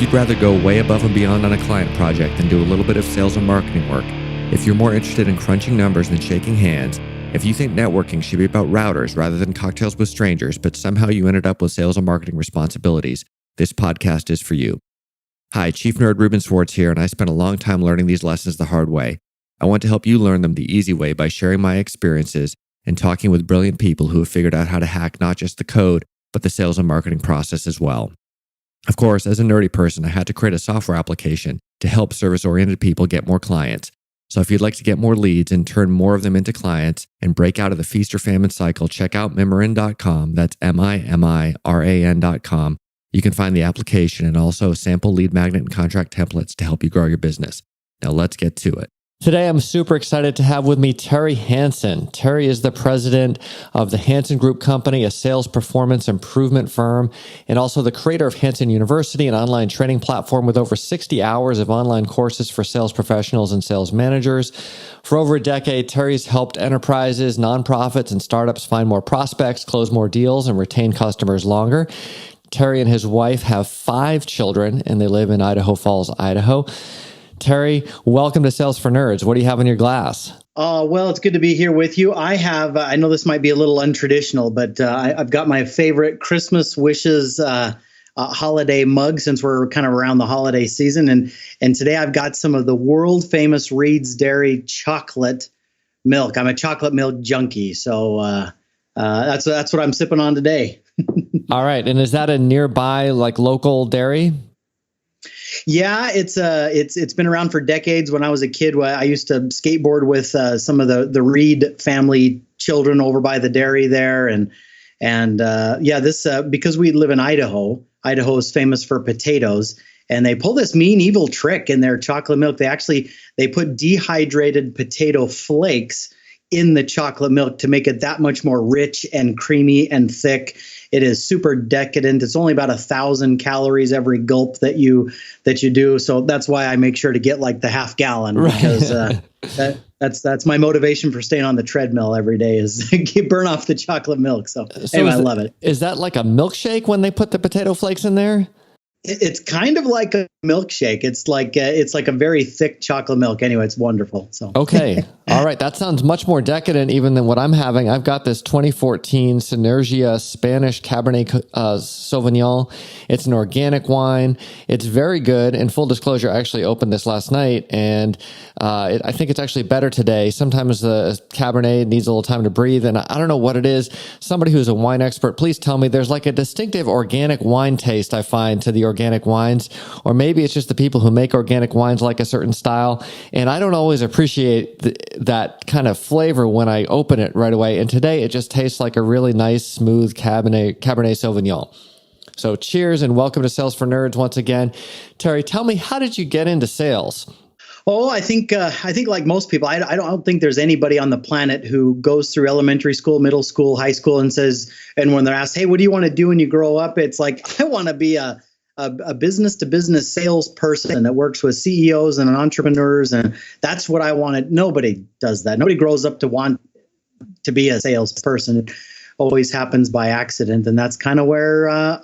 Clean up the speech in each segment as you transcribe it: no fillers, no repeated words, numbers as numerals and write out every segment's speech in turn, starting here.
you'd rather go way above and beyond on a client project than do a little bit of sales and marketing work, if you're more interested in crunching numbers than shaking hands, if you think networking should be about routers rather than cocktails with strangers, but somehow you ended up with sales and marketing responsibilities, this podcast is for you. Hi, Chief Nerd Ruben Swartz here, and I spent a long time learning these lessons the hard way. I want to help you learn them the easy way by sharing my experiences and talking with brilliant people who have figured out how to hack not just the code, but the sales and marketing process as well. Of course, as a nerdy person, I had to create a software application to help service-oriented people get more clients. So if you'd like to get more leads and turn more of them into clients and break out of the feast or famine cycle, check out Mimaran.com. That's MIMIRAN.com. You can find the application and also sample lead magnet and contract templates to help you grow your business. Now let's get to it. Today, I'm super excited to have with me Terry Hansen. Terry is the president of the Hansen Group Company, a sales performance improvement firm, and also the creator of Hansen University, an online training platform with over 60 hours of online courses for sales professionals and sales managers. For over a decade, Terry's helped enterprises, nonprofits, and startups find more prospects, close more deals, and retain customers longer. Terry and his wife have 5 children, and they live in Idaho Falls, Idaho. Terry, welcome to Sales for Nerds. What do you have in your glass? Well, it's good to be here with you. I have, I know this might be a little untraditional, but I've got my favorite Christmas wishes holiday mug since we're kind of around the holiday season. And today I've got some of the world famous Reed's Dairy chocolate milk. I'm a chocolate milk junkie. So that's what I'm sipping on today. All right. And is that a nearby, like local dairy? Yeah, it's been around for decades. When I was a kid, I used to skateboard with some of the Reed family children over by the dairy there, and this because we live in Idaho. Idaho is famous for potatoes, and they pull this mean evil trick in their chocolate milk. They put dehydrated potato flakes in the chocolate milk to make it that much more rich and creamy and thick. It is super decadent. It's only about 1,000 calories every gulp that you do. So that's why I make sure to get like the half gallon, because that's my motivation for staying on the treadmill every day is burn off the chocolate milk. So anyway, I love it. Is that like a milkshake when they put the potato flakes in there? It's kind of like a milkshake. It's like a very thick chocolate milk. Anyway, it's wonderful. So okay, all right. That sounds much more decadent even than what I'm having. I've got this 2014 Synergia Spanish Cabernet Sauvignon. It's an organic wine. It's very good. In full disclosure, I actually opened this last night, and I think it's actually better today. Sometimes the Cabernet needs a little time to breathe, and I don't know what it is. Somebody who's a wine expert, please tell me. There's like a distinctive organic wine taste I find to the organic wines, or maybe it's just the people who make organic wines like a certain style, and I don't always appreciate that kind of flavor when I open it right away. And today it just tastes like a really nice, smooth Cabernet Sauvignon. So cheers and welcome to Sales for Nerds once again. Terry, tell me, how did you get into sales? Oh, I think like most people, I don't think there's anybody on the planet who goes through elementary school, middle school, high school, and when they're asked, hey, what do you want to do when you grow up? It's like, I want to be a business-to-business salesperson that works with CEOs and entrepreneurs, and that's what I wanted. Nobody does that. Nobody grows up to want to be a salesperson. It always happens by accident, and that's kind of where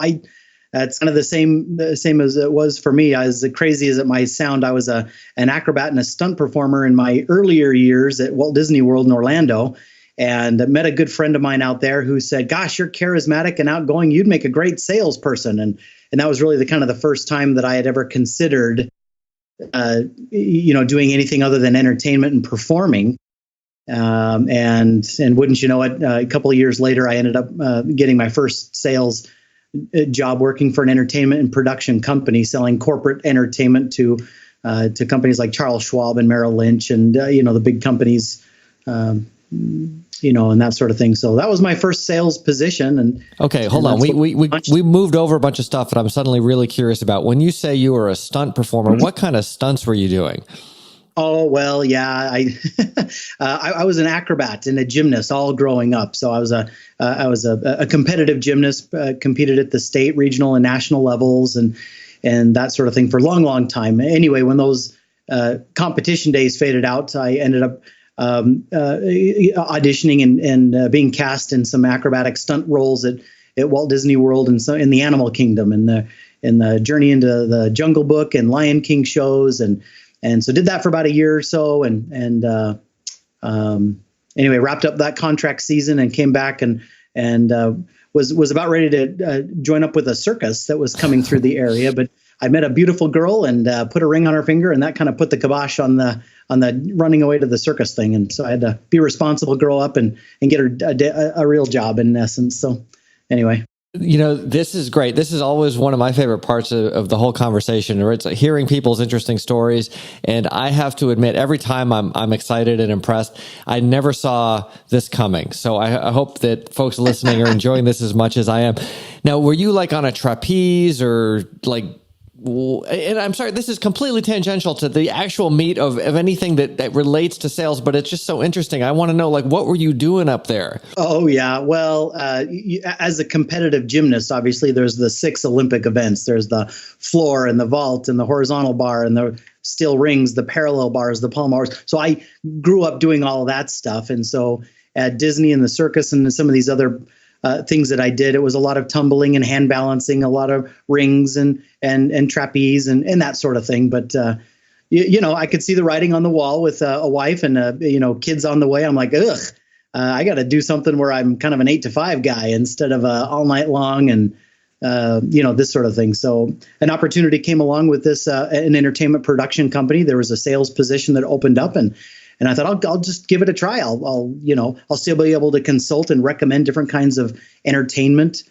that's kind of the same as it was for me. As crazy as it might sound, I was an acrobat and a stunt performer in my earlier years at Walt Disney World in Orlando. And I met a good friend of mine out there who said, gosh, you're charismatic and outgoing. You'd make a great salesperson. And that was really the first time that I had ever considered, doing anything other than entertainment and performing. And wouldn't you know it, a couple of years later, I ended up getting my first sales job working for an entertainment and production company, selling corporate entertainment to companies like Charles Schwab and Merrill Lynch and, the big companies, and that sort of thing. So that was my first sales position. And okay, hold on. We moved over a bunch of stuff that I'm suddenly really curious about. When you say you were a stunt performer, what kind of stunts were you doing? Oh, well, yeah, I was an acrobat and a gymnast all growing up. So I was a competitive gymnast, competed at the state, regional, and national levels, and that sort of thing for a long, long time. Anyway, when those competition days faded out, I ended up auditioning and being cast in some acrobatic stunt roles at Walt Disney World and so in the Animal Kingdom. And the Journey into the Jungle Book and Lion King shows, and so did that for about a year or so, and anyway, wrapped up that contract season and came back and was about ready to join up with a circus that was coming through the area, but I met a beautiful girl and put a ring on her finger, and that kind of put the kibosh on the running away to the circus thing. And so I had to be responsible, grow up, and get her a real job in essence. So anyway. This is great. This is always one of my favorite parts of the whole conversation, or it's hearing people's interesting stories. And I have to admit, every time I'm excited and impressed. I never saw this coming. So I hope that folks listening are enjoying this as much as I am. Now, were you like on a trapeze or like, and I'm sorry, this is completely tangential to the actual meat of anything that relates to sales, but it's just so interesting. I want to know, like, what were you doing up there? Oh, yeah. Well, as a competitive gymnast, obviously, there's the 6 Olympic events. There's the floor and the vault and the horizontal bar and the steel rings, the parallel bars, the palm bars. So I grew up doing all of that stuff. And so at Disney and the circus and some of these other things that I did, it was a lot of tumbling and hand balancing, a lot of rings and trapeze and that sort of thing. But I could see the writing on the wall with a wife and kids on the way. I'm like, ugh, I got to do something where I'm kind of an 8 to 5 guy instead of all night long and this sort of thing. So an opportunity came along with this an entertainment production company. There was a sales position that opened up, and I thought I'll just give it a try. I'll still be able to consult and recommend different kinds of entertainment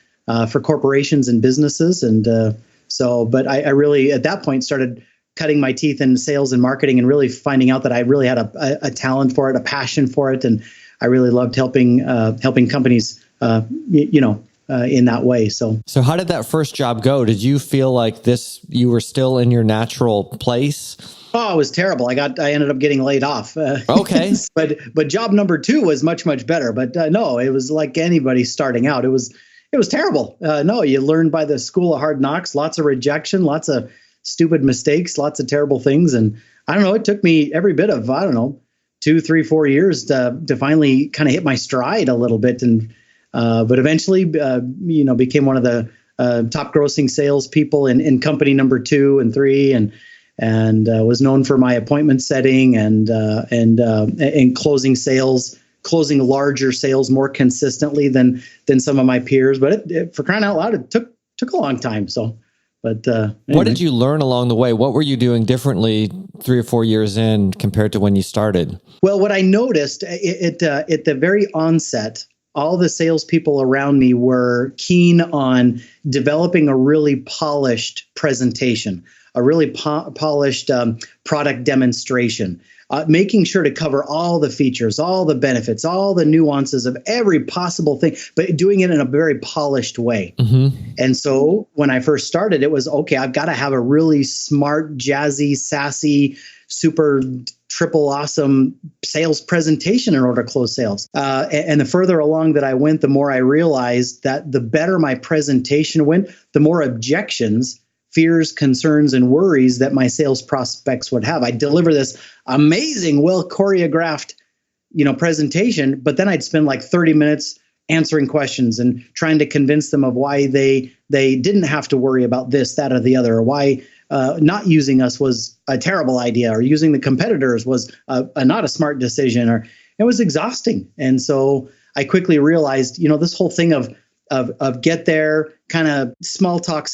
for corporations and businesses. And but I really at that point started cutting my teeth in sales and marketing, and really finding out that I really had a talent for it, a passion for it, and I really loved helping companies, in that way. So how did that first job go? Did you feel like you were still in your natural place? Oh, it was terrible. I ended up getting laid off. Okay. But job number 2 was much, much better. But no, it was like anybody starting out. It was terrible. No, you learned by the school of hard knocks, lots of rejection, lots of stupid mistakes, lots of terrible things. And I don't know, it took me every bit of, 2, 3, 4 years to finally kind of hit my stride a little bit. And, but eventually, became one of the top grossing salespeople in company number 2 and 3, and was known for my appointment setting and closing larger sales more consistently than some of my peers. But for crying out loud, it took a long time. So, but anyway. What did you learn along the way? What were you doing differently 3 or 4 years in compared to when you started? Well, what I noticed at the very onset, all the salespeople around me were keen on developing a really polished presentation, a really polished product demonstration, making sure to cover all the features, all the benefits, all the nuances of every possible thing, but doing it in a very polished way. Mm-hmm. And so when I first started, it was, okay, I've got to have a really smart, jazzy, sassy, super triple awesome sales presentation in order to close sales. And the further along that I went, the more I realized that the better my presentation went, the more objections, fears, concerns, and worries that my sales prospects would have. I'd deliver this amazing, well choreographed, presentation, but then I'd spend like 30 minutes answering questions and trying to convince them of why they didn't have to worry about this, that, or the other, or why not using us was a terrible idea, or using the competitors was not a smart decision, or it was exhausting. And so I quickly realized, this whole thing of get there, kind of small talk,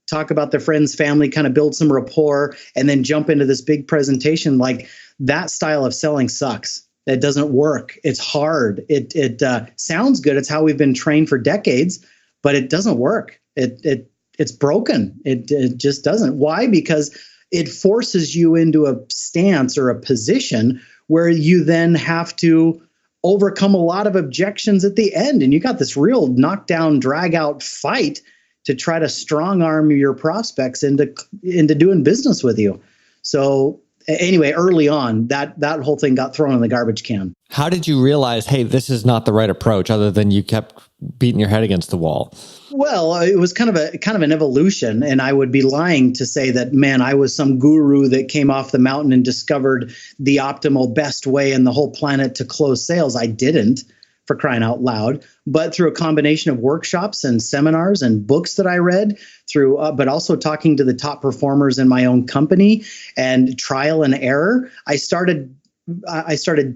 talk about their friends, family, kind of build some rapport, and then jump into this big presentation. Like, that style of selling sucks. It doesn't work. It's hard. It sounds good. It's how we've been trained for decades, but it doesn't work. It's broken. It just doesn't. Why? Because it forces you into a stance or a position where you then have to overcome a lot of objections at the end. And you got this real knockdown, drag out fight to try to strong arm your prospects into doing business with you. So anyway, early on, that whole thing got thrown in the garbage can. How did you realize, hey, this is not the right approach, other than you kept beating your head against the wall? Well, it was kind of an evolution, and I would be lying to say that, man, I was some guru that came off the mountain and discovered the optimal best way in the whole planet to close sales. I didn't. for crying out loud, but through a combination of workshops and seminars and books that I read through, but also talking to the top performers in my own company and trial and error, I started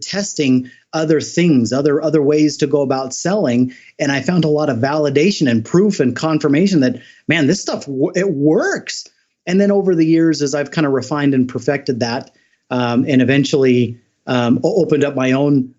testing other things, other ways to go about selling. And I found a lot of validation and proof and confirmation that, man, this stuff, it works. And then over the years, as I've kind of refined and perfected that, and eventually opened up my own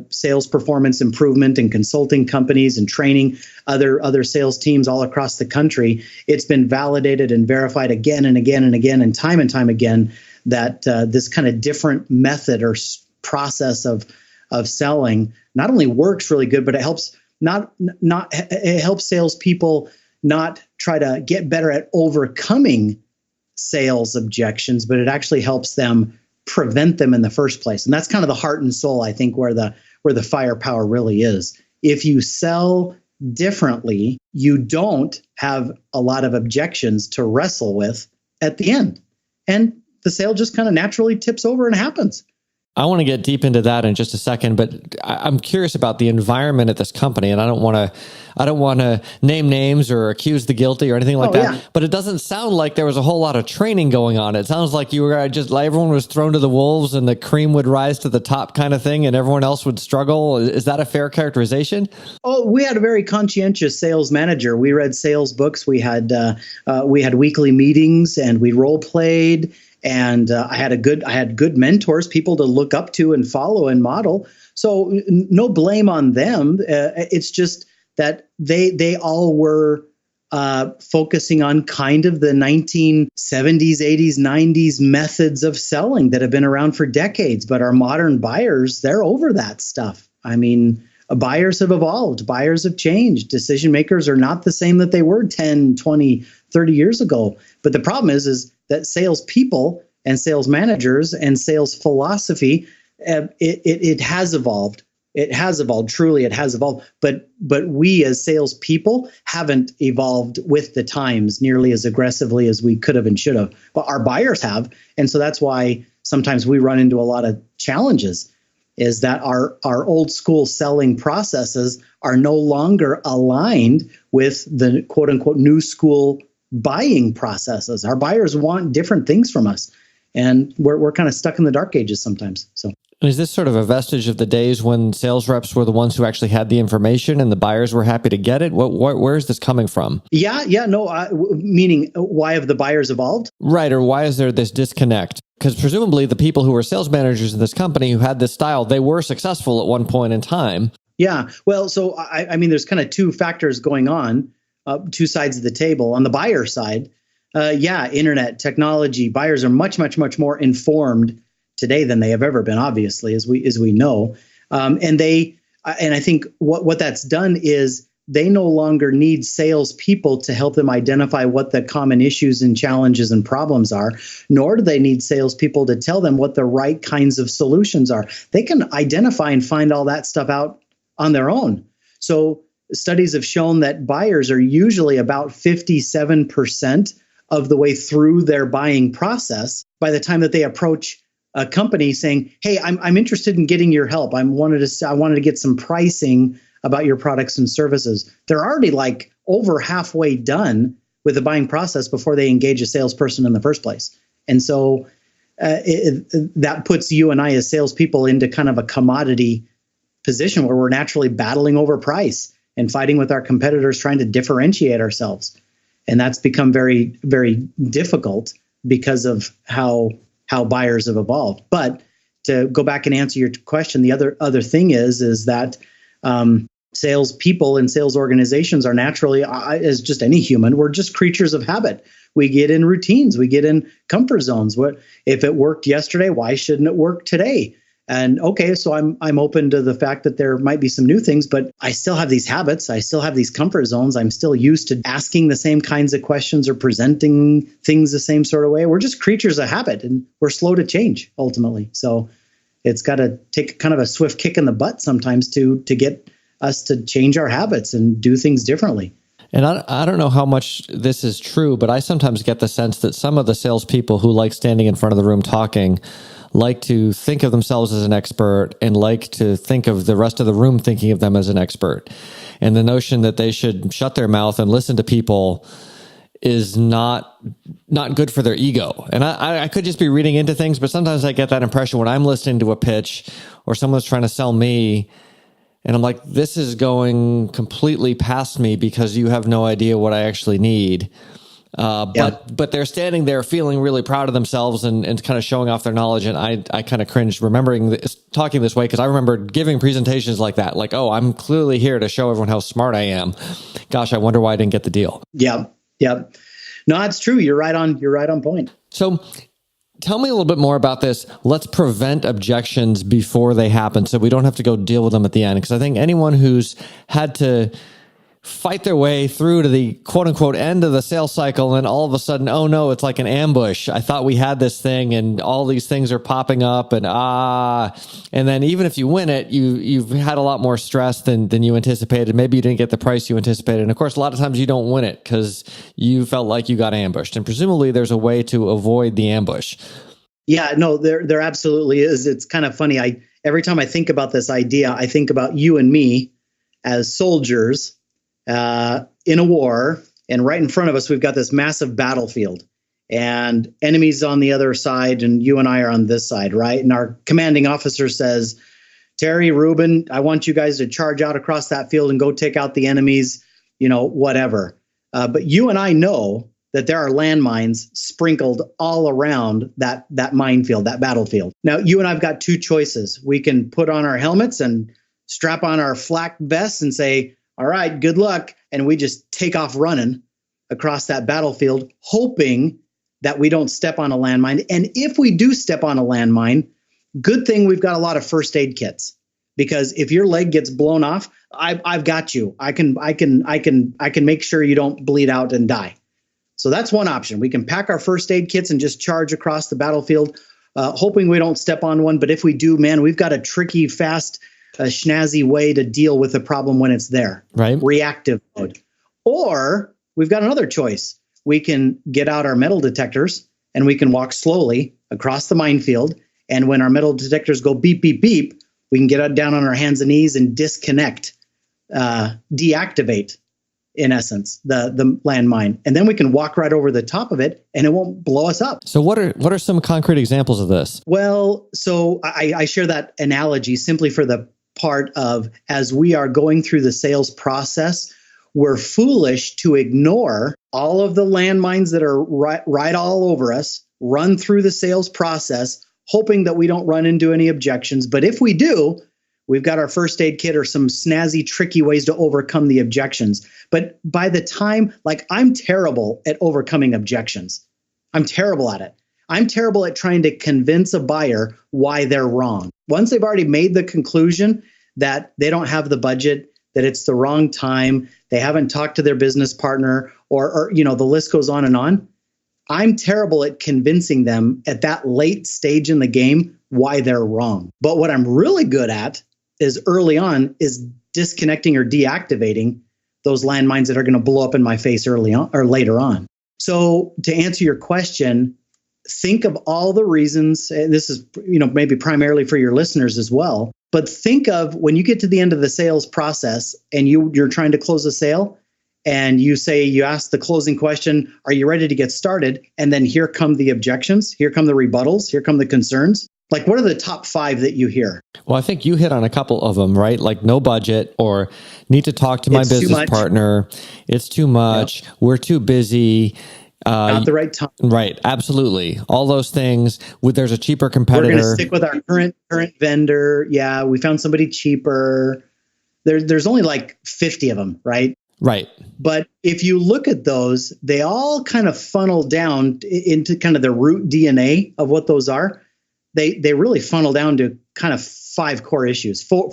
sales performance improvement and consulting companies and training other sales teams all across the country, it's been validated and verified again and again and again and time again that this kind of different method or process of selling not only works really good, but it helps it helps salespeople not try to get better at overcoming sales objections, but it actually helps them prevent them in the first place. And that's kind of the heart and soul, I think, where the firepower really is. If you sell differently, you don't have a lot of objections to wrestle with at the end. And the sale just kind of naturally tips over and happens. I want to get deep into that in just a second, but I'm curious about the environment at this company, and I don't want to name names or accuse the guilty or anything like that. Yeah. But it doesn't sound like there was a whole lot of training going on. It sounds like you were just like everyone was thrown to the wolves, and the cream would rise to the top, kind of thing, and everyone else would struggle. Is that a fair characterization? Oh, we had a very conscientious sales manager. We read sales books. We had weekly meetings, and we role played. And I had good mentors, people to look up to and follow and model. So no blame on them. It's just that they all were focusing on kind of the 1970s, 80s, 90s methods of selling that have been around for decades. But our modern buyers, they're over that stuff. I mean, buyers have evolved. Buyers have changed. Decision makers are not the same that they were 10, 20, 30 years ago. But the problem is that salespeople and sales managers and sales philosophy, it has evolved. It has evolved. Truly, it has evolved. But we as salespeople haven't evolved with the times nearly as aggressively as we could have and should have. But our buyers have, and so that's why sometimes we run into a lot of challenges. Is that our old school selling processes are no longer aligned with the quote unquote new school buying processes. Our buyers want different things from us, and we're kind of stuck in the dark ages sometimes. So, is this sort of a vestige of the days when sales reps were the ones who actually had the information and the buyers were happy to get it? Where is this coming from? Meaning why have the buyers evolved? Right, or why is there this disconnect? Because presumably the people who were sales managers in this company who had this style, they were successful at one point in time. Yeah, well, so I mean, there's kind of two factors going on. Two sides of the table. On the buyer side, internet, technology, buyers are much more informed today than they have ever been, obviously, as we know. And I think what that's done is they no longer need salespeople to help them identify what the common issues and challenges and problems are, nor do they need salespeople to tell them what the right kinds of solutions are. They can identify and find all that stuff out on their own. So studies have shown that buyers are usually about 57% of the way through their buying process by the time that they approach a company saying, "Hey, I'm interested in getting your help. I wanted to get some pricing about your products and services." They're already like over halfway done with the buying process before they engage a salesperson in the first place. And so that puts you and I as salespeople into kind of a commodity position where we're naturally battling over price and fighting with our competitors, trying to differentiate ourselves. And that's become very, very difficult because of how buyers have evolved. But to go back and answer your question, the other thing is that salespeople and sales organizations are naturally, as just any human, we're just creatures of habit. We get in routines, we get in comfort zones. If it worked yesterday, why shouldn't it work today? And okay, so I'm open to the fact that there might be some new things, but I still have these habits. I still have these comfort zones. I'm still used to asking the same kinds of questions or presenting things the same sort of way. We're just creatures of habit, and we're slow to change ultimately. So it's got to take kind of a swift kick in the butt sometimes to get us to change our habits and do things differently. And I don't know how much this is true, but I sometimes get the sense that some of the salespeople who like standing in front of the room talking like to think of themselves as an expert and like to think of the rest of the room thinking of them as an expert. And the notion that they should shut their mouth and listen to people is not good for their ego. And I could just be reading into things, but sometimes I get that impression when I'm listening to a pitch or someone's trying to sell me, and I'm like, this is going completely past me because you have no idea what I actually need. But they're standing there feeling really proud of themselves and kind of showing off their knowledge. And I kind of cringed remembering talking this way, because I remember giving presentations like that, like, oh, I'm clearly here to show everyone how smart I am. Gosh, I wonder why I didn't get the deal. Yeah. Yep. No, it's true. You're right on point. So tell me a little bit more about this. Let's prevent objections before they happen so we don't have to go deal with them at the end. Because I think anyone who's had to fight their way through to the quote unquote end of the sales cycle, and all of a sudden, oh no, it's like an ambush. I thought we had this thing and all these things are popping up and then even if you win it, you've had a lot more stress than you anticipated. Maybe you didn't get the price you anticipated. And of course, a lot of times you don't win it because you felt like you got ambushed. And presumably there's a way to avoid the ambush. Yeah, no, there absolutely is. It's kind of funny. Every time I think about this idea, I think about you and me as soldiers in a war, and right in front of us, we've got this massive battlefield and enemies on the other side, and you and I are on this side, right? And our commanding officer says, Terry, Ruben, I want you guys to charge out across that field and go take out the enemies, whatever. But you and I know that there are landmines sprinkled all around that minefield, that battlefield. Now, you and I've got two choices. We can put on our helmets and strap on our flak vests and say, all right, good luck. And we just take off running across that battlefield, hoping that we don't step on a landmine. And if we do step on a landmine, good thing we've got a lot of first aid kits, because if your leg gets blown off, I've got you. I can make sure you don't bleed out and die. So that's one option. We can pack our first aid kits and just charge across the battlefield, hoping we don't step on one. But if we do, man, we've got a tricky, fast, a snazzy way to deal with the problem when it's there, right? Reactive mode. Or we've got another choice. We can get out our metal detectors and we can walk slowly across the minefield. And when our metal detectors go beep, beep, beep, we can get down on our hands and knees and disconnect, deactivate, in essence, the landmine. And then we can walk right over the top of it and it won't blow us up. So what are some concrete examples of this? Well, so I share that analogy simply for the part of, as we are going through the sales process, we're foolish to ignore all of the landmines that are right all over us, run through the sales process, hoping that we don't run into any objections. But if we do, we've got our first aid kit or some snazzy, tricky ways to overcome the objections. But by the time, I'm terrible at overcoming objections. I'm terrible at it. I'm terrible at trying to convince a buyer why they're wrong. Once they've already made the conclusion that they don't have the budget, that it's the wrong time, they haven't talked to their business partner, or the list goes on and on. I'm terrible at convincing them at that late stage in the game why they're wrong. But what I'm really good at is early on is disconnecting or deactivating those landmines that are going to blow up in my face early on or later on. So to answer your question, think of all the reasons. This is, maybe primarily for your listeners as well, but think of when you get to the end of the sales process and you're trying to close a sale and you ask the closing question, are you ready to get started? And then here come the objections, here come the rebuttals, here come the concerns. What are the top 5 that you hear? Well, I think you hit on a couple of them, right? Like no budget, or need to talk to my business partner. It's too much. Yep. We're too busy. Not the right time. Right. Absolutely. All those things. There's a cheaper competitor. We're going to stick with our current vendor. Yeah. We found somebody cheaper. There's only 50 of them, right? Right. But if you look at those, they all kind of funnel down into kind of the root DNA of what those are. They really funnel down to kind of 5 core issues, four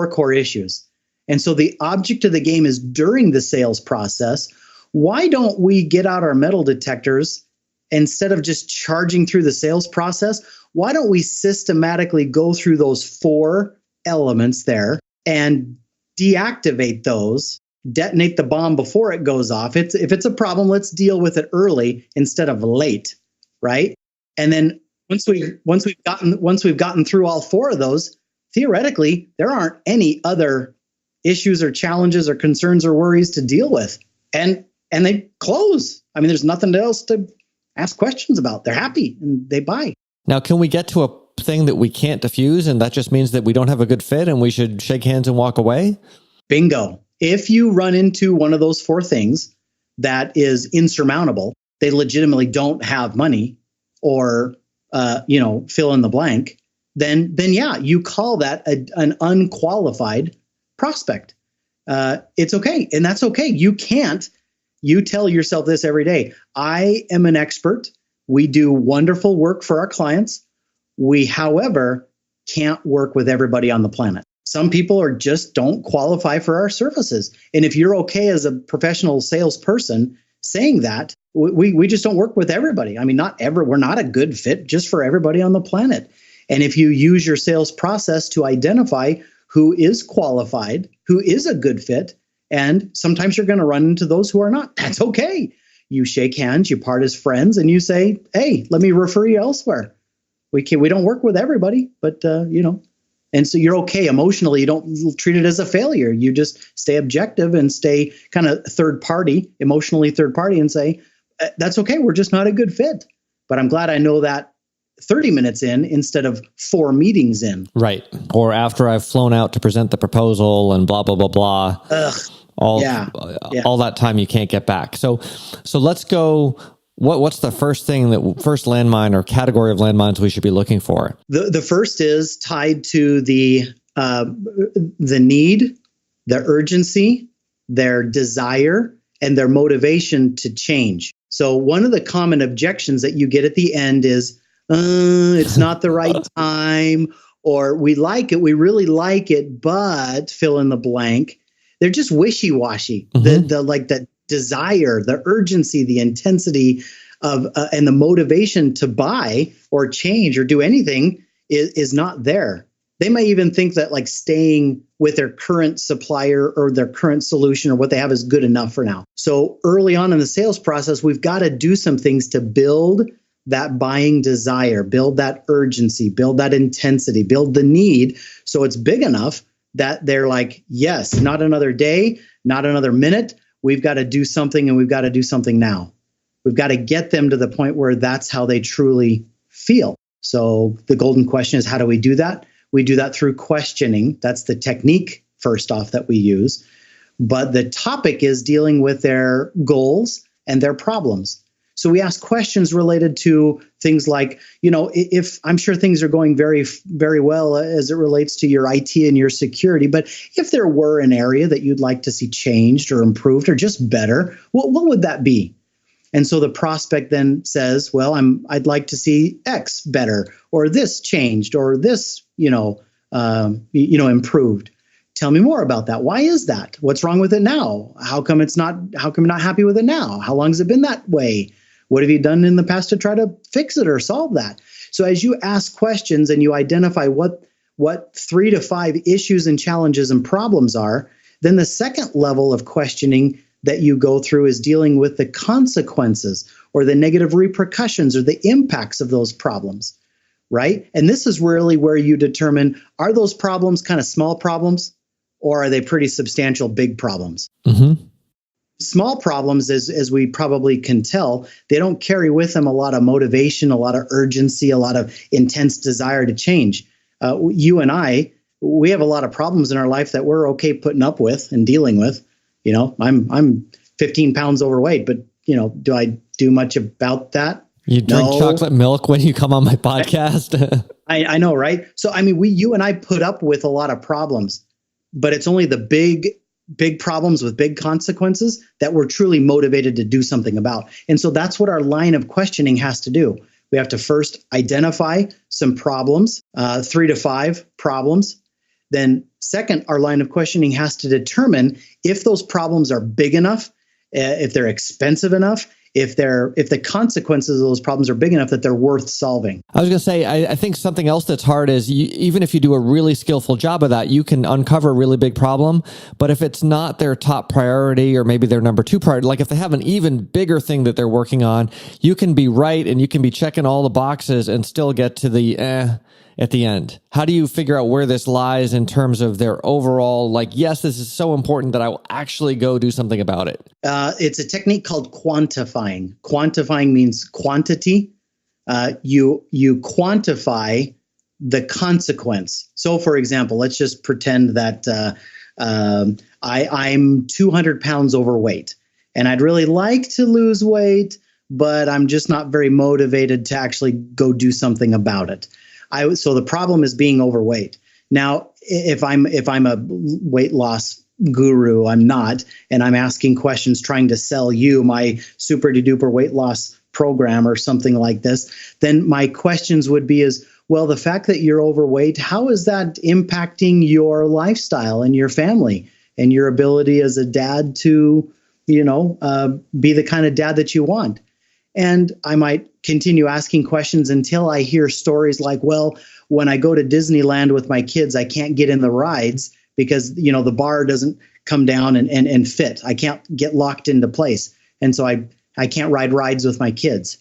core issues. And so the object of the game is during the sales process. Why don't we get out our metal detectors instead of just charging through the sales process? Why don't we systematically go through those 4 elements there and deactivate those, detonate the bomb before it goes off? If it's a problem, let's deal with it early instead of late, right? And then once we've gotten through all four of those, theoretically, there aren't any other issues or challenges or concerns or worries to deal with. And they close. I mean, there's nothing else to ask questions about. They're happy and they buy. Now, can we get to a thing that we can't diffuse, and that just means that we don't have a good fit and we should shake hands and walk away? Bingo. If you run into one of those four things that is insurmountable, they legitimately don't have money or, fill in the blank, then yeah, you call that an unqualified prospect. It's okay. And that's okay. You tell yourself this every day. I am an expert. We do wonderful work for our clients. We, however, can't work with everybody on the planet. Some people just don't qualify for our services. And if you're okay as a professional salesperson saying that, we just don't work with everybody. I mean, we're not a good fit just for everybody on the planet. And if you use your sales process to identify who is qualified, who is a good fit, and sometimes you're going to run into those who are not, that's okay. You shake hands, you part as friends, and you say, hey, let me refer you elsewhere. We don't work with everybody, but and so you're okay emotionally. You don't treat it as a failure. You just stay objective and stay kind of emotionally third party, and say, that's okay. We're just not a good fit. But I'm glad I know that 30 minutes in instead of 4 meetings in. Right. Or after I've flown out to present the proposal and blah, blah, blah, blah. All that time you can't get back. So let's go. What's the first landmine or category of landmines we should be looking for? The first is tied to the need, the urgency, their desire, and their motivation to change. So one of the common objections that you get at the end is, it's not the right time, or we like it, we really like it, but fill in the blank. They're just wishy-washy. Mm-hmm. The desire, the urgency, the intensity of and the motivation to buy or change or do anything is not there. They might even think that like staying with their current supplier or their current solution or what they have is good enough for now. So early on in the sales process, we've got to do some things to build that buying desire, build that urgency, build that intensity, build the need so it's big enough that they're like, yes, not another day, not another minute. We've got to do something, and we've got to do something now. We've got to get them to the point where that's how they truly feel. So the golden question is, how do we do that? We do that through questioning. That's the technique, first off, that we use. But the topic is dealing with their goals and their problems. So we ask questions related to things like, if I'm sure things are going very, very well as it relates to your IT and your security, but if there were an area that you'd like to see changed or improved or just better, what would that be? And so the prospect then says, well, I'd like to see X better, or this changed, or this, improved. Tell me more about that. Why is that? What's wrong with it now? How come you're not happy with it now? How long has it been that way? What have you done in the past to try to fix it or solve that? So as you ask questions and you identify what 3 to 5 issues and challenges and problems are, then the second level of questioning that you go through is dealing with the consequences or the negative repercussions or the impacts of those problems, right? And this is really where you determine, are those problems kind of small problems, or are they pretty substantial big problems? Mm-hmm. Small problems, as we probably can tell, they don't carry with them a lot of motivation, a lot of urgency, a lot of intense desire to change. You and I, we have a lot of problems in our life that we're okay putting up with and dealing with. I'm 15 pounds overweight, but do I do much about that? You drink chocolate milk when you come on my podcast. I know, right? So you and I put up with a lot of problems, but it's only the big problems with big consequences that we're truly motivated to do something about. And so that's what our line of questioning has to do. We have to first identify some problems, 3 to 5 problems. Then second, our line of questioning has to determine if those problems are big enough, if they're expensive enough, if the consequences of those problems are big enough that they're worth solving. I was going to say, I think something else that's hard is even if you do a really skillful job of that, you can uncover a really big problem. But if it's not their top priority or maybe their number two priority, like if they have an even bigger thing that they're working on, you can be right and you can be checking all the boxes and still get to the at the end. How do you figure out where this lies in terms of their overall, like, yes, this is so important that I will actually go do something about it? It's a technique called quantifying. Quantifying means quantity. You quantify the consequence. So, for example, let's just pretend that I'm 200 pounds overweight, and I'd really like to lose weight, but I'm just not very motivated to actually go do something about it. So the problem is being overweight. Now, if I'm a weight loss guru, I'm not, and I'm asking questions trying to sell you my super duper weight loss program or something like this, then my questions would be well, the fact that you're overweight, how is that impacting your lifestyle and your family and your ability as a dad to, be the kind of dad that you want? And I might continue asking questions until I hear stories like, well, when I go to Disneyland with my kids, I can't get in the rides because, the bar doesn't come down and fit. I can't get locked into place. And so I can't ride rides with my kids.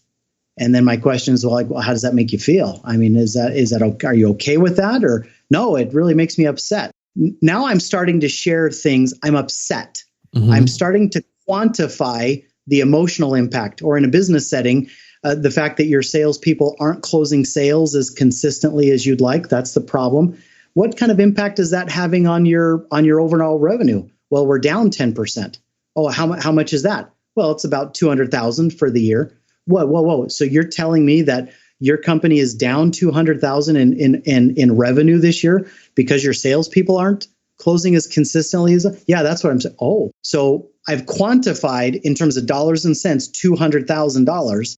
And then my question is, well, how does that make you feel? I mean, are you okay with that? Or no, it really makes me upset. Now I'm starting to share things. I'm upset. Mm-hmm. I'm starting to quantify the emotional impact, or in a business setting, the fact that your salespeople aren't closing sales as consistently as you'd like. That's the problem. What kind of impact is that having on your overall revenue? Well, we're down 10%. Oh, how much is that? Well, it's about 200,000 for the year. Whoa. So you're telling me that your company is down 200,000 in revenue this year because your salespeople aren't closing as consistently as? Yeah, that's what I'm saying. Oh, so I've quantified in terms of dollars and cents, $200,000,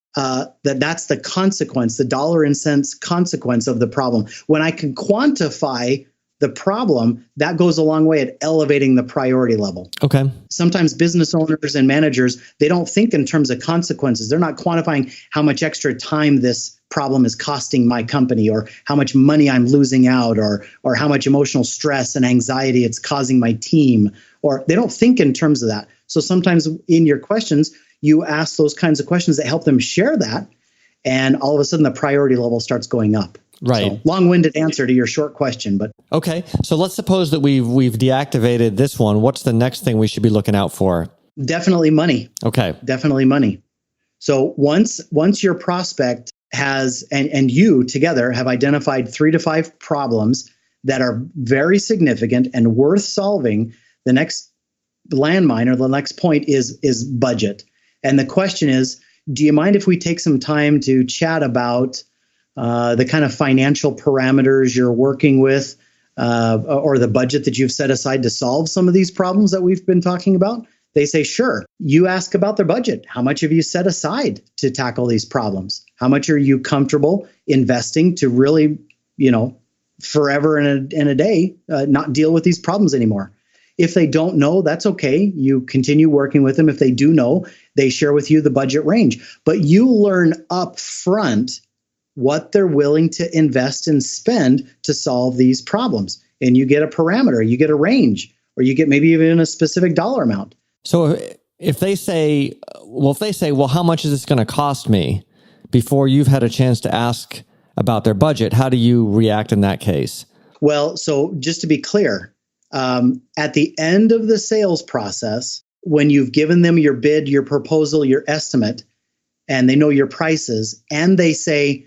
that's the consequence, the dollar and cents consequence of the problem. When I can quantify the problem, that goes a long way at elevating the priority level. Okay. Sometimes business owners and managers, they don't think in terms of consequences. They're not quantifying how much extra time this problem is costing my company, or how much money I'm losing out, or how much emotional stress and anxiety it's causing my team, or they don't think in terms of that. So sometimes in your questions, you ask those kinds of questions that help them share that, and all of a sudden the priority level starts going up. Right. So, long-winded answer to your short question, but okay. So let's suppose that we've deactivated this one. What's the next thing we should be looking out for? Definitely money. Okay. Definitely money. So once your prospect has and you together have identified 3 to 5 problems that are very significant and worth solving, the next landmine or the next point is budget. And the question is, do you mind if we take some time to chat about the kind of financial parameters you're working with, or the budget that you've set aside to solve some of these problems that we've been talking about? They say, sure. You ask about their budget. How much have you set aside to tackle these problems? How much are you comfortable investing to really, forever and a day, not deal with these problems anymore? If they don't know, that's okay. You continue working with them. If they do know, they share with you the budget range. But you learn up front what they're willing to invest and spend to solve these problems. And you get a parameter, you get a range, or you get maybe even a specific dollar amount. So if they say, well, how much is this going to cost me, before you've had a chance to ask about their budget, how do you react in that case? Well, so just to be clear, at the end of the sales process, when you've given them your bid, your proposal, your estimate, and they know your prices, and they say,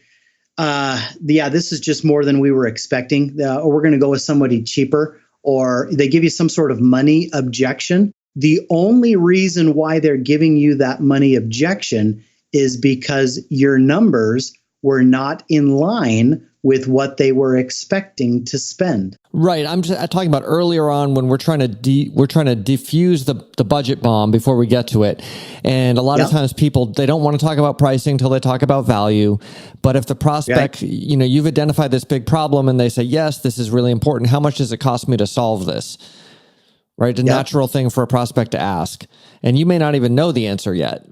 this is just more than we were expecting, or we're going to go with somebody cheaper, or they give you some sort of money objection. The only reason why they're giving you that money objection is because your numbers were not in line with what they were expecting to spend. Right. I'm talking about earlier on when we're trying to diffuse the budget bomb before we get to it. And a lot of times people, they don't want to talk about pricing until they talk about value. But if the prospect, you've identified this big problem and they say, yes, this is really important. How much does it cost me to solve this? Right. It's a natural thing for a prospect to ask. And you may not even know the answer yet.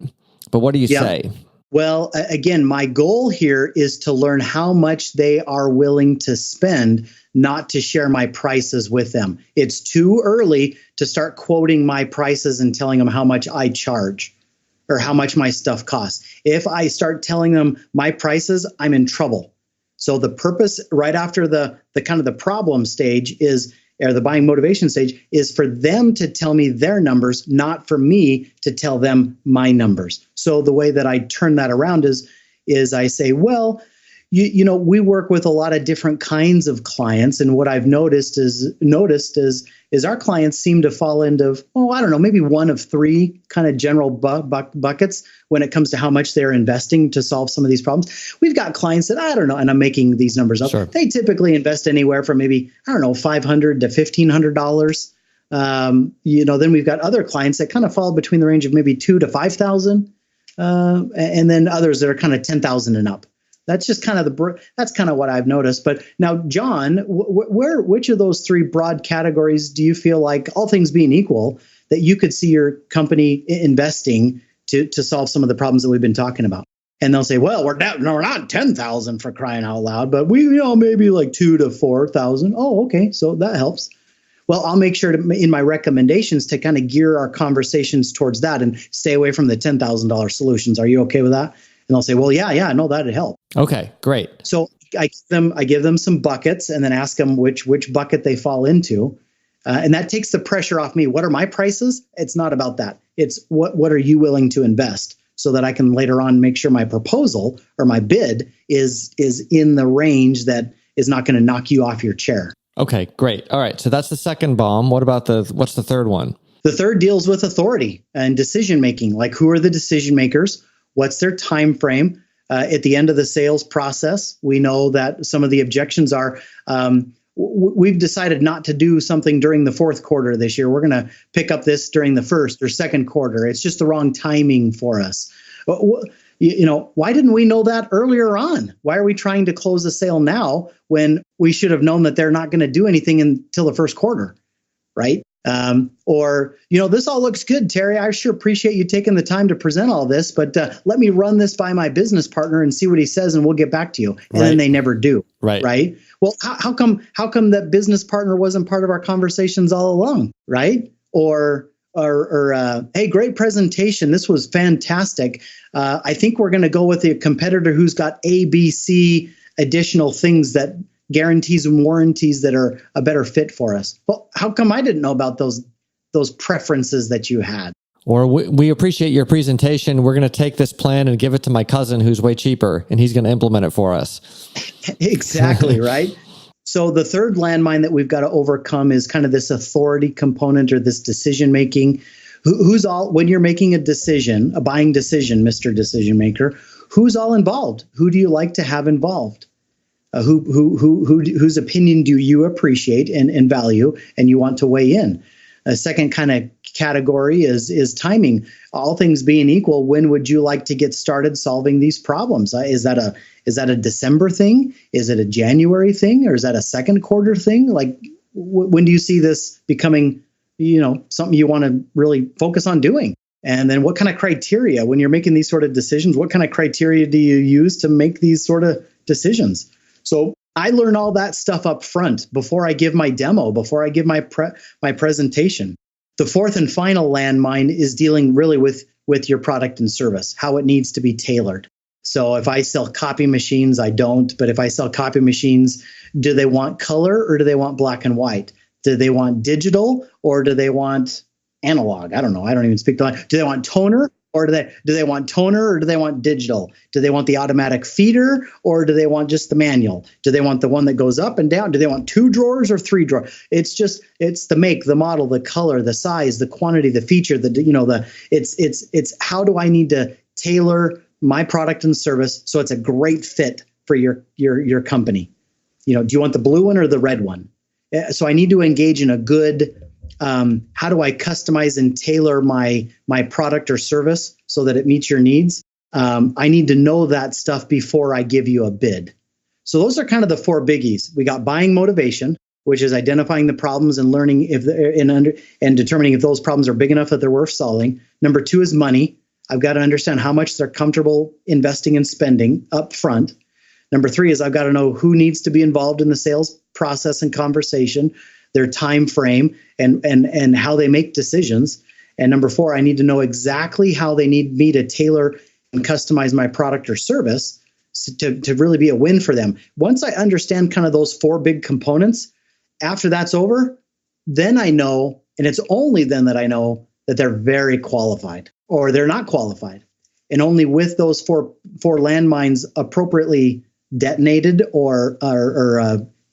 But what do you Yeah. say? Well, again, my goal here is to learn how much they are willing to spend, not to share my prices with them. It's too early to start quoting my prices and telling them how much I charge or how much my stuff costs. If I start telling them my prices, I'm in trouble. So the purpose right after the kind of the problem stage is, or the buying motivation stage, is for them to tell me their numbers, not for me to tell them my numbers. So the way that I turn that around is I say, well, you know, we work with a lot of different kinds of clients, and what I've noticed is our clients seem to fall into, I don't know, maybe one of three kind of general buckets when it comes to how much they're investing to solve some of these problems. We've got clients that, I don't know, and I'm making these numbers up. Sure. They typically invest anywhere from maybe, I don't know, $500 to $1,500. You know, then we've got other clients that kind of fall between the range of maybe $2,000 to $5,000, and then others that are kind of $10,000 and up. That's just kind of that's kind of what I've noticed. But now, John, which of those three broad categories do you feel like, all things being equal, that you could see your company investing to solve some of the problems that we've been talking about? And they'll say, well, we're not 10,000 for crying out loud, but we, you know, maybe like 2,000 to 4,000. Oh, okay, so that helps. Well, I'll make sure to, in my recommendations, to kind of gear our conversations towards that and stay away from the $10,000 solutions. Are you okay with that? And they'll say, well, yeah, no, that'd help. Okay, great. So I give them some buckets and then ask them which bucket they fall into. And that takes the pressure off me. What are my prices? It's not about that. It's what are you willing to invest, so that I can later on make sure my proposal or my bid is in the range that is not going to knock you off your chair. Okay, great. All right. So that's the second bomb. What about what's the third one? The third deals with authority and decision making. Like, who are the decision makers? What's their time frame? At the end of the sales process, we know that some of the objections are, we've decided not to do something during the fourth quarter this year. We're going to pick up this during the first or second quarter. It's just the wrong timing for us. You know, why didn't we know that earlier on? Why are we trying to close the sale now when we should have known that they're not going to do anything until the first quarter, right? Or, you know, this all looks good, Terry. I sure appreciate you taking the time to present all this, but let me run this by my business partner and see what he says, and we'll get back to you. And then they never do. Right. Well, how come that business partner wasn't part of our conversations all along? Right. Or hey, great presentation. This was fantastic. I think we're going to go with the competitor who's got A, B, C additional things that guarantees and warranties that are a better fit for us. Well, how come I didn't know about those preferences that you had? Or we appreciate your presentation. We're going to take this plan and give it to my cousin who's way cheaper, and he's going to implement it for us. Exactly, right? So the third landmine that we've got to overcome is kind of this authority component, or this decision making. Who's all, when you're making a decision, a buying decision, Mr. Decision Maker, who's all involved? Who do you like to have involved? Whose opinion do you appreciate and value, and you want to weigh in? A second kind of category is timing. All things being equal, when would you like to get started solving these problems? Is that a December thing? Is it a January thing? Or is that a second quarter thing? Like, when do you see this becoming, you know, something you want to really focus on doing? And then what kind of criteria, when you're making these sort of decisions, what kind of criteria do you use to make these sort of decisions? So I learn all that stuff up front before I give my demo, before I give my presentation. The fourth and final landmine is dealing really with your product and service, how it needs to be tailored. So if I sell copy machines, I don't. But if I sell copy machines, do they want color or do they want black and white? Do they want digital or do they want analog? I don't know. I don't even speak the language. Do they want toner? Or do they want toner or do they want digital? Do they want the automatic feeder or do they want just the manual? Do they want the one that goes up and down? Do they want 2 drawers or 3 drawers? It's the make, the model, the color, the size, the quantity, the feature, it's how do I need to tailor my product and service so it's a great fit for your company? You know, do you want the blue one or the red one? So I need to engage in a good how do I customize and tailor my product or service so that it meets your needs? I need to know that stuff before I give you a bid. So those are kind of the 4 biggies. We got buying motivation, which is identifying the problems and learning and determining if those problems are big enough that they're worth solving. Number 2 is money. I've got to understand how much they're comfortable investing and spending up front. Number 3 is I've got to know who needs to be involved in the sales process and conversation, their time frame, and how they make decisions. And number 4, I need to know exactly how they need me to tailor and customize my product or service to really be a win for them. Once I understand kind of those 4 big components, after that's over, then I know, and it's only then that I know that they're very qualified or they're not qualified. And only with those four landmines appropriately detonated or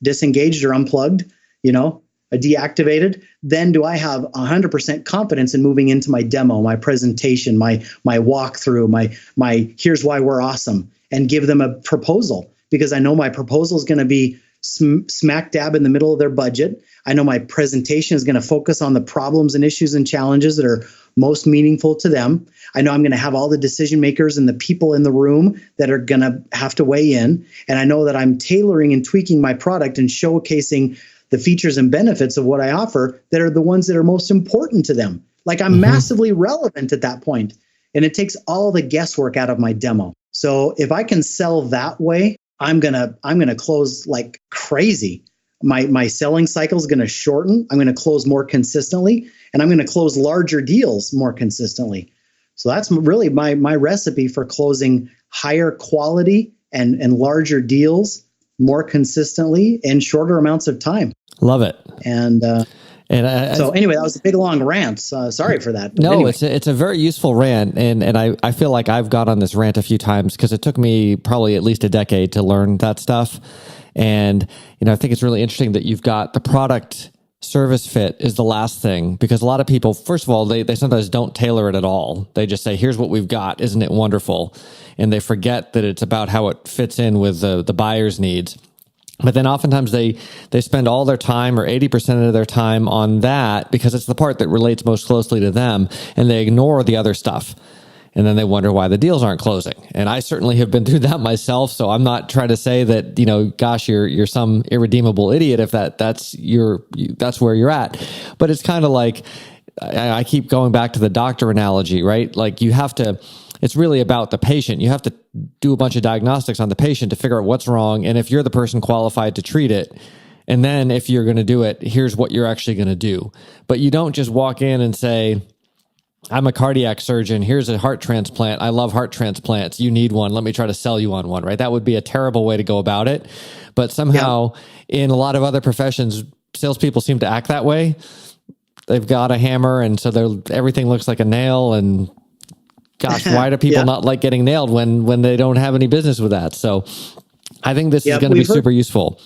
disengaged or unplugged, deactivated, then do I have 100% confidence in moving into my demo, my presentation, my walkthrough, my here's why we're awesome, and give them a proposal, because I know my proposal is going to be smack dab in the middle of their budget. I know my presentation is going to focus on the problems and issues and challenges that are most meaningful to them. I know I'm going to have all the decision makers and the people in the room that are going to have to weigh in. And I know that I'm tailoring and tweaking my product and showcasing the features and benefits of what I offer that are the ones that are most important to them. Like I'm massively relevant at that point. And it takes all the guesswork out of my demo. So if I can sell that way, I'm gonna close like crazy. My selling cycle is going to shorten. I'm going to close more consistently, and I'm going to close larger deals more consistently. So that's really my recipe for closing higher quality and larger deals more consistently in shorter amounts of time. Love it. So anyway, that was a big long rant. Sorry for that. But no, anyway. It's a very useful rant, and I feel like I've got on this rant a few times because it took me probably at least a decade to learn that stuff. And I think it's really interesting that you've got the product service fit is the last thing, because a lot of people, first of all, they sometimes don't tailor it at all. They just say, here's what we've got. Isn't it wonderful? And they forget that it's about how it fits in with the buyer's needs. But then oftentimes they spend all their time or 80% of their time on that because it's the part that relates most closely to them, and they ignore the other stuff. And then they wonder why the deals aren't closing. And I certainly have been through that myself. So I'm not trying to say that, gosh, you're some irredeemable idiot if that's where you're at. But it's kind of like, I keep going back to the doctor analogy, right? Like it's really about the patient. You have to do a bunch of diagnostics on the patient to figure out what's wrong. And if you're the person qualified to treat it, and then if you're going to do it, here's what you're actually going to do. But you don't just walk in and say, I'm a cardiac surgeon. Here's a heart transplant. I love heart transplants. You need one. Let me try to sell you on one, right? That would be a terrible way to go about it. But somehow in a lot of other professions, salespeople seem to act that way. They've got a hammer, and so everything looks like a nail. And gosh, why do people not like getting nailed when they don't have any business with that? So I think this is going to be super useful.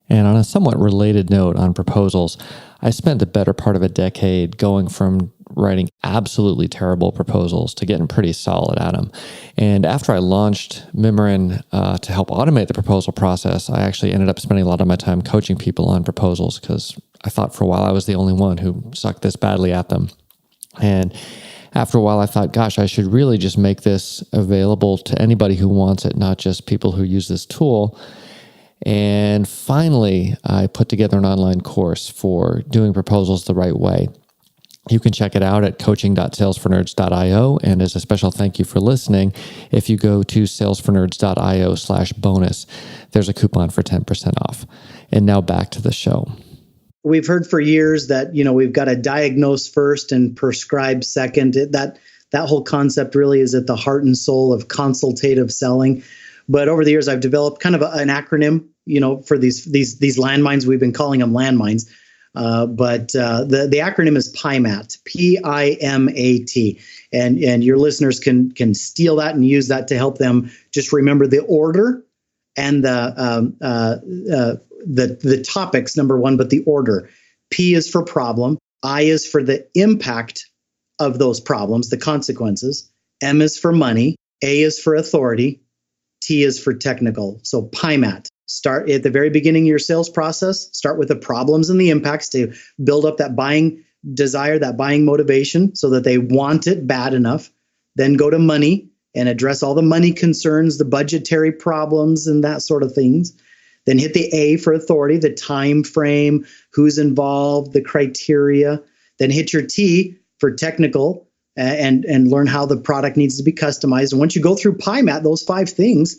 And on a somewhat related note on proposals, I spent the better part of a decade going from writing absolutely terrible proposals to getting pretty solid at them. And after I launched Mimran to help automate the proposal process, I actually ended up spending a lot of my time coaching people on proposals because I thought for a while I was the only one who sucked this badly at them. And after a while, I thought, gosh, I should really just make this available to anybody who wants it, not just people who use this tool. And finally, I put together an online course for doing proposals the right way. You can check it out at coaching.salesfornerds.io. And as a special thank you for listening, if you go to salesfornerds.io/bonus, there's a coupon for 10% off. And now back to the show. We've heard for years that, we've got to diagnose first and prescribe second. That whole concept really is at the heart and soul of consultative selling. But over the years, I've developed kind of an acronym, for these landmines. We've been calling them landmines. But the acronym is PIMAT, PIMAT. And your listeners can steal that and use that to help them just remember the order and the topics, number one, but the order. P is for problem. I is for the impact of those problems, the consequences. M is for money. A is for authority. T is for technical. So PIMAT. Start at the very beginning of your sales process. Start with the problems and the impacts to build up that buying desire, that buying motivation so that they want it bad enough. Then go to money and address all the money concerns, the budgetary problems and that sort of things. Then hit the A for authority, the time frame, who's involved, the criteria. Then hit your T for technical, and learn how the product needs to be customized. And once you go through PIMAT, those 5 things,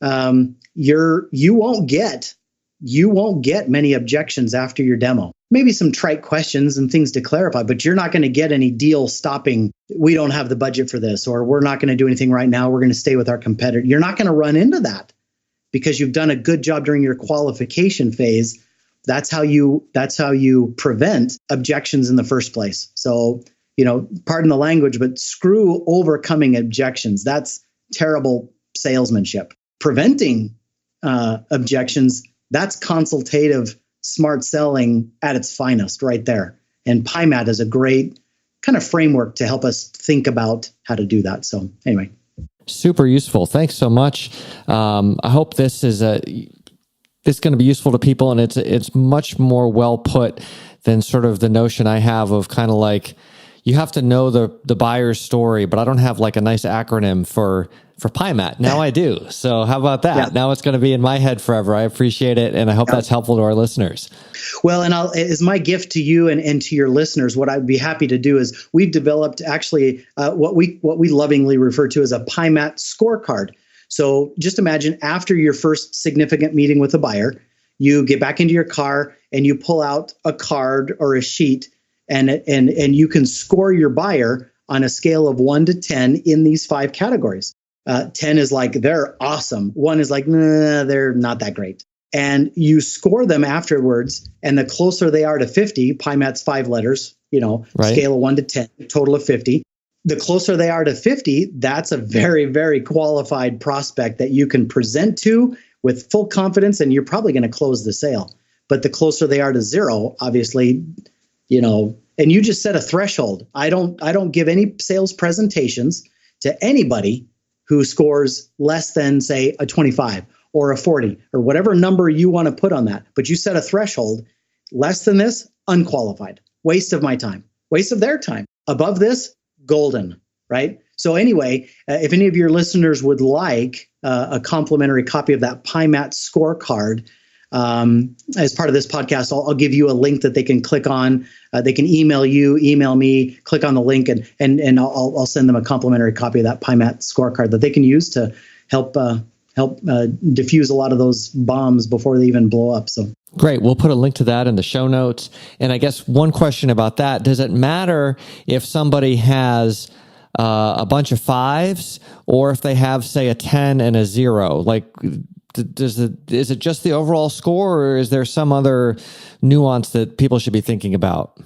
you won't get many objections after your demo. Maybe some trite questions and things to clarify, but you're not going to get any deal stopping. We don't have the budget for this, or we're not going to do anything right now. We're going to stay with our competitor. You're not going to run into that because you've done a good job during your qualification phase. That's how you prevent objections in the first place. So, pardon the language, but screw overcoming objections. That's terrible salesmanship. Preventing objections, that's consultative, smart selling at its finest right there. And PIMAT is a great kind of framework to help us think about how to do that. So anyway. Super useful. Thanks so much. I hope this is going to be useful to people, and it's much more well put than sort of the notion I have of kind of like, you have to know the buyer's story, but I don't have like a nice acronym for PIMAT. Now I do. So how about that? Yeah. Now it's going to be in my head forever. I appreciate it, and I hope that's helpful to our listeners. Well, and as my gift to you and to your listeners, what I'd be happy to do is we've developed actually what we lovingly refer to as a PIMAT scorecard. So just imagine after your first significant meeting with a buyer, you get back into your car and you pull out a card or a sheet, and you can score your buyer on a scale of 1 to 10 in these 5 categories. 10 is like, they're awesome. 1 is like, nah, they're not that great. And you score them afterwards. And the closer they are to 50, PIMAT's 5 letters, right. Scale of 1 to 10, total of 50. The closer they are to 50, that's a very, very qualified prospect that you can present to with full confidence, and you're probably going to close the sale. But the closer they are to 0, obviously, and you just set a threshold. I don't give any sales presentations to anybody who scores less than, say, a 25 or a 40 or whatever number you want to put on that. But you set a threshold. Less than this, unqualified. Waste of my time. Waste of their time. Above this, golden, right? So anyway, if any of your listeners would like a complimentary copy of that PIMAT scorecard, as part of this podcast, I'll give you a link that they can click on. They can email me, click on the link, and I'll send them a complimentary copy of that PIMAT scorecard that they can use to help diffuse a lot of those bombs before they even blow up. So great. We'll put a link to that in the show notes. And I guess one question about that: does it matter if somebody has a bunch of 5s, or if they have, say, a 10 and a 0? Like, is it just the overall score, or is there some other nuance that people should be thinking about?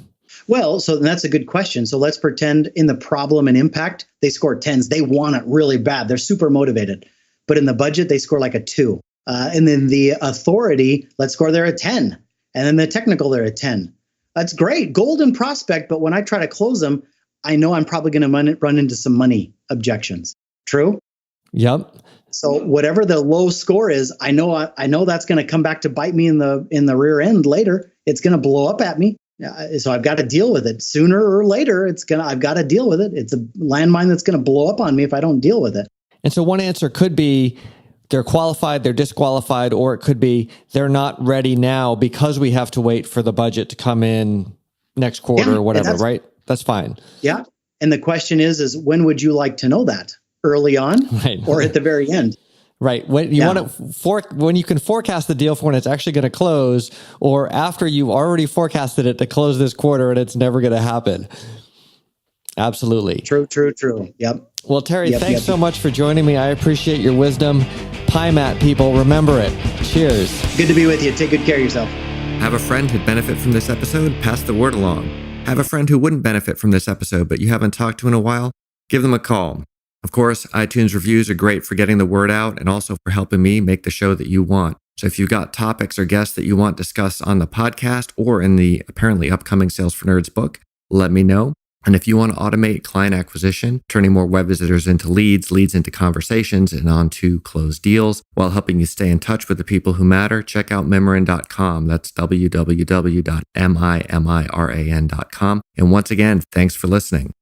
Well, so that's a good question. So let's pretend in the problem and impact, they score 10s. They want it really bad. They're super motivated. But in the budget, they score like a 2. And then the authority, let's score they're a 10. And then the technical, they're a 10. That's great. Golden prospect. But when I try to close them, I know I'm probably going to run into some money objections. True? Yep. So whatever the low score is, I know that's going to come back to bite me in the rear end later. It's going to blow up at me. So I've got to deal with it sooner or later. I've got to deal with it. It's a landmine that's going to blow up on me if I don't deal with it. And so one answer could be they're qualified, they're disqualified, or it could be they're not ready now because we have to wait for the budget to come in next quarter or whatever, right? That's fine. Yeah. And the question is when would you like to know that? Early on, right, or at the very end? Right. When you want to when you can forecast the deal for when it's actually going to close, or after you've already forecasted it to close this quarter and it's never going to happen. Absolutely. True. Yep. Well, Terry, thanks so much for joining me. I appreciate your wisdom. PIMAT, people, remember it. Cheers. Good to be with you. Take good care of yourself. Have a friend who'd benefit from this episode? Pass the word along. Have a friend who wouldn't benefit from this episode, but you haven't talked to in a while? Give them a call. Of course, iTunes reviews are great for getting the word out and also for helping me make the show that you want. So if you've got topics or guests that you want discussed on the podcast or in the apparently upcoming Sales for Nerds book, let me know. And if you want to automate client acquisition, turning more web visitors into leads into conversations, and onto closed deals, while helping you stay in touch with the people who matter, check out Mimiran.com. That's www.mimiran.com. And once again, thanks for listening.